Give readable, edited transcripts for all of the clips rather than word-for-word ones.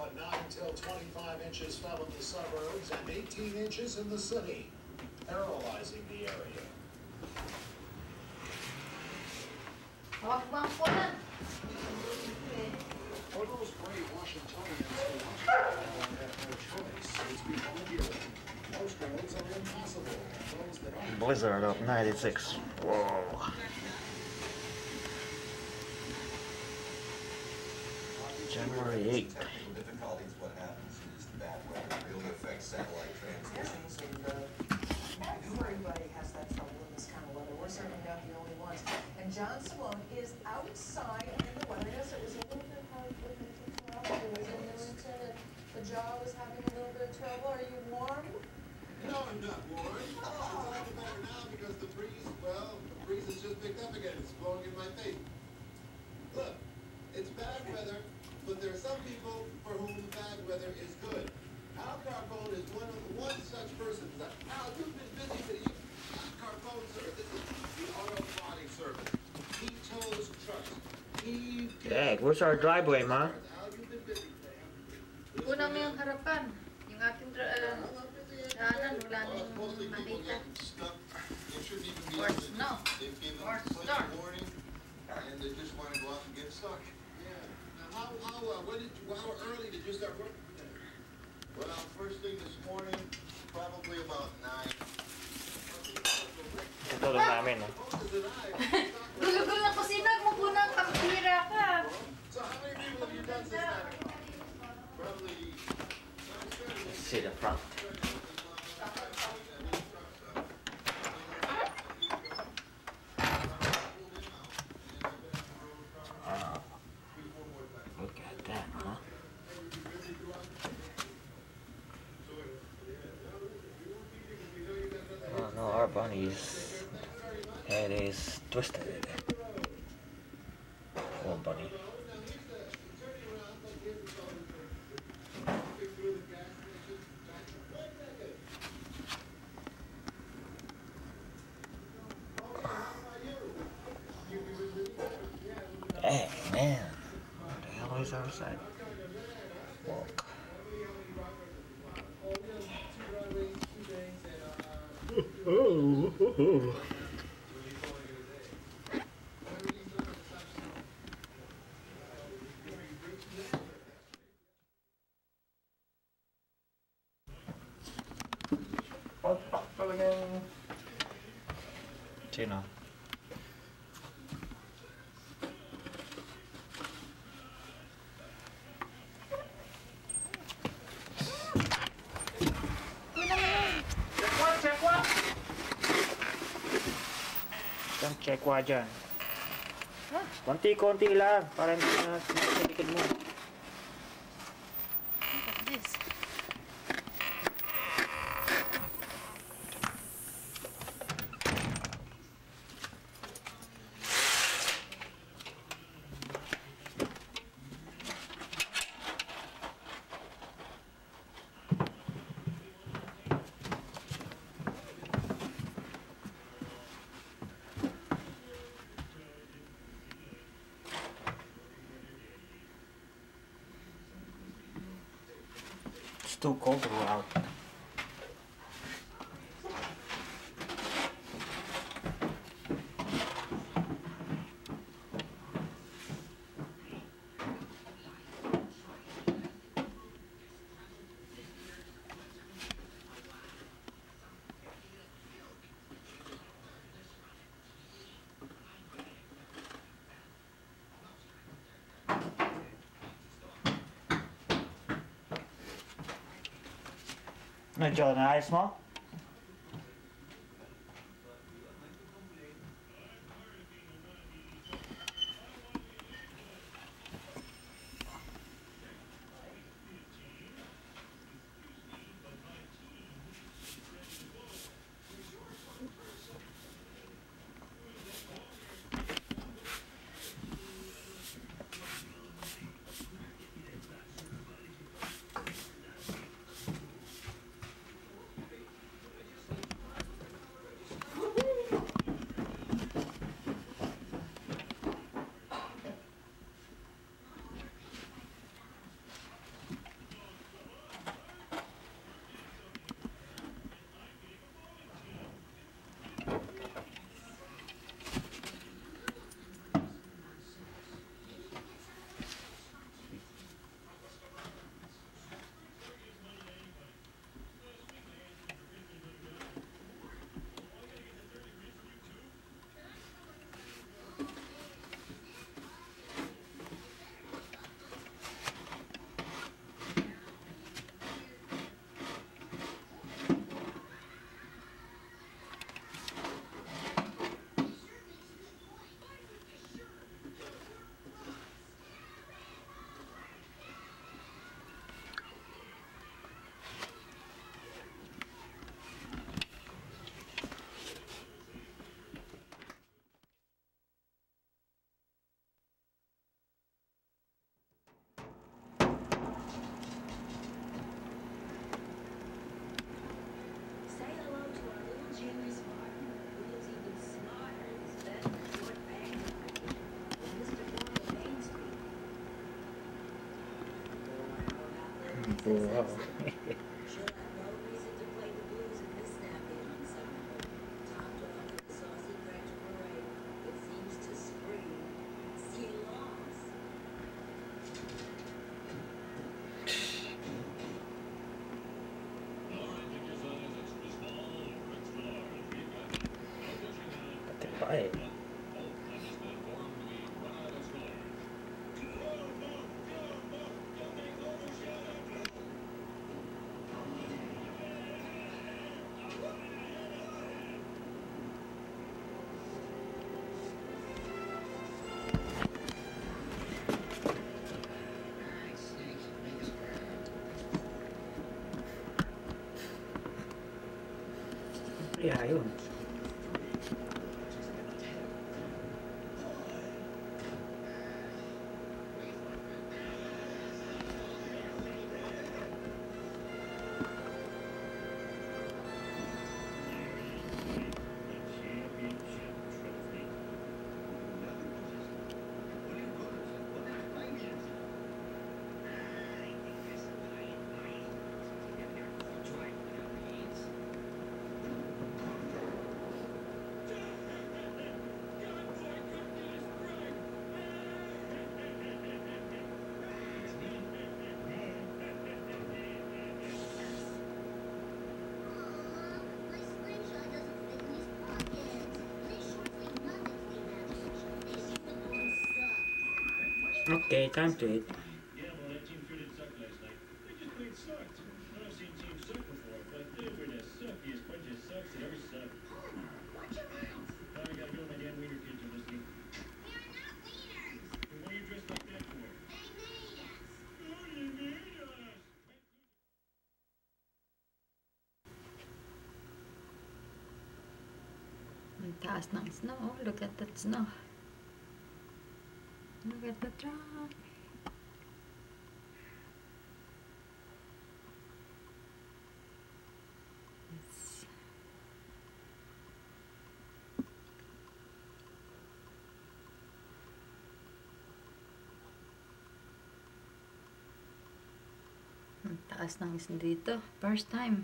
but not until 25 inches fell in the suburbs and 18 inches in the city, paralyzing the area. For those brave Washingtonians who have no choice, it's become a given. Most roads are impossible. Those that aren't. Blizzard of 96. Whoa. January 8th. Technical difficulties, what happens is the bad weather really affects satellite transmissions. Everybody has that trouble in this kind of weather. We're certainly not the only ones. And John Simone is outside in the weather. Yes, it was a little bit hard for him to travel. He was in Newington and the jaw was having a little bit of trouble. Are you warm? No, I'm not warm. It's a little better now because the breeze has just picked up again. It's blowing in my face. Look, it's bad weather, but there are some people for whom bad weather is good. Al Carbone is one such person. Al, you've been busy today. Carbone, sir, this is the auto body service. He tows trucks. Dang, where's our driveway, Ma? Al, you've been busy today. Una mo yung harapan. Yung ating daanan, wala na yung makita. Or snow. They've given Or plenty storm. of warning, and they just want to go out and get stuck. Yeah. Now, how early did you start working today? Well, first thing this morning, probably about 9. Ito lang namin, no? Gulo-gulo ng kusina, magpunang kampira ka. So how many people have you done since 9 o'clock? Probably... See the front. Look at that, huh? Oh no, our bunny's head is twisted. Poor bunny. Hey man, what the hell is outside? Walk. Sino? Check-wa dyan. Konti-konti lang para hindi na sa likod mo. Look at this. It's too cold to go out. Medyo naayos mo? Wow. She'll have no reason to play the blues in this snap-in ensemble. Topped off with a saucy French parade that seems to scream silence. Pati pa eh. Yeah, yun. My slingshot doesn't fit in these pockets. These shorts ain't nothing to the imagination. These unicorns suck. Okay, time to eat. Yeah, well, that team sure did suck last night. They just plain sucked. I've seen teams suck before, but they were the suckiest bunch of sucks that ever sucked. Watch your mouth. Now I gotta go, my damn wiener kids are listening. We are not wieners. Then what are you dressed like that for? They made us. Oh, you made us! Ang taas ng snow. Look at that snow. Look at the truck. Yes. Ang taas ng snow dito. First time.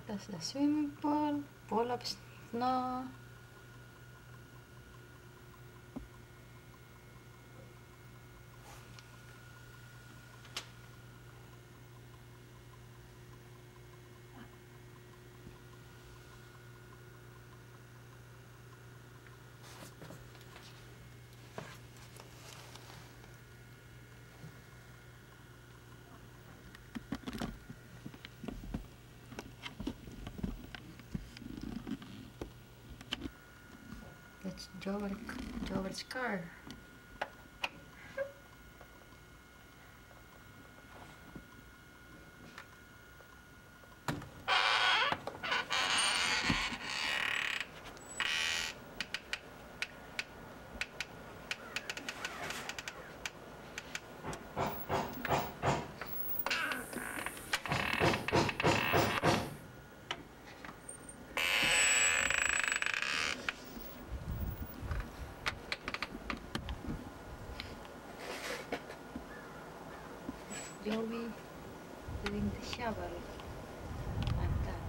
That's the swimming pool, full of snow. That's Joel's car. Joey doing the shovel like that.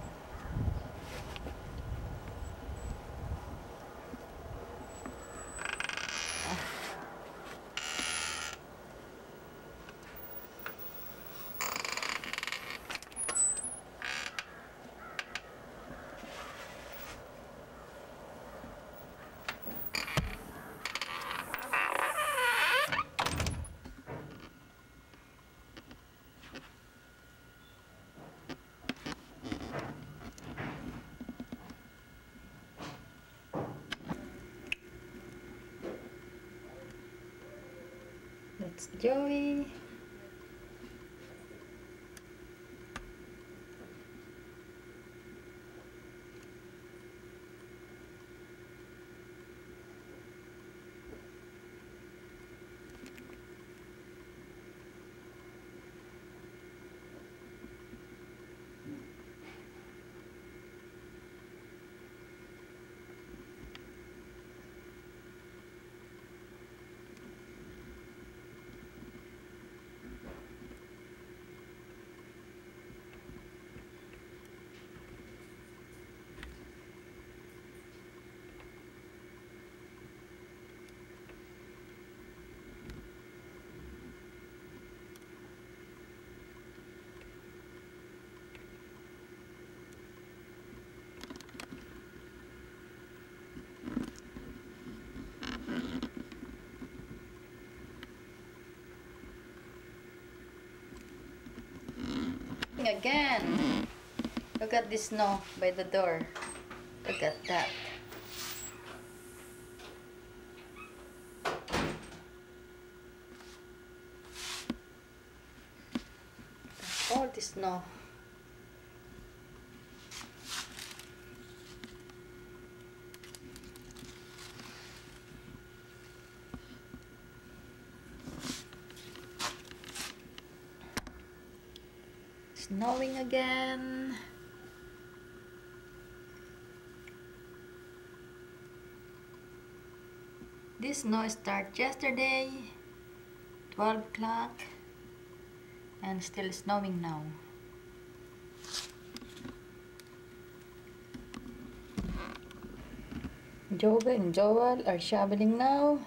That's Joey. Again. Look at this snow by the door. Look at that. All the snow. Snowing again. This snow started yesterday, 12 o'clock, and still snowing now. Joga and Joel are shoveling now.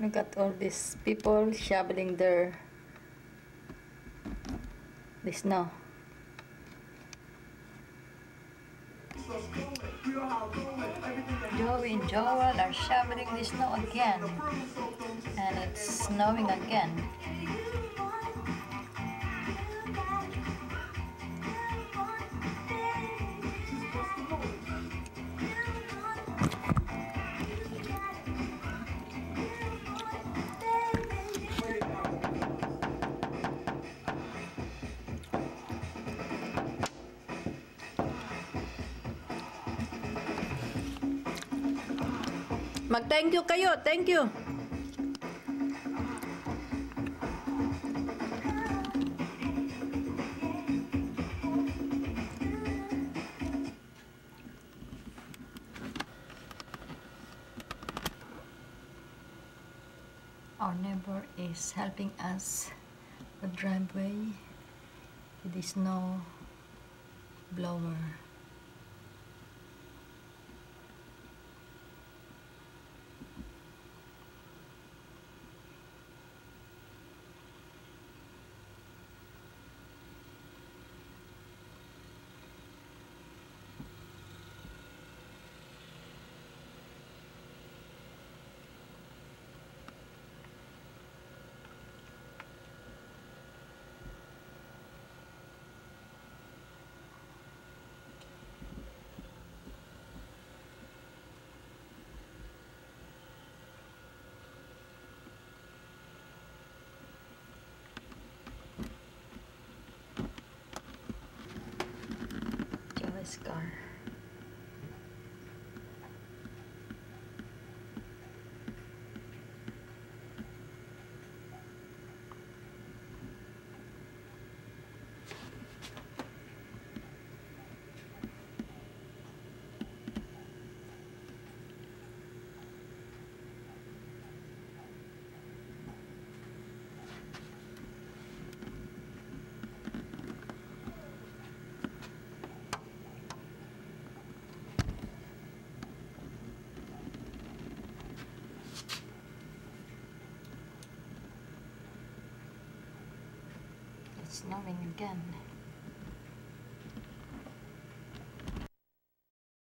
Look at all these people shoveling the snow. Joey and Joel are shoveling the snow again, and it's snowing again. Mag-thank you kayo, thank you. Our neighbor is helping us the driveway with the snow blower. Snowing again.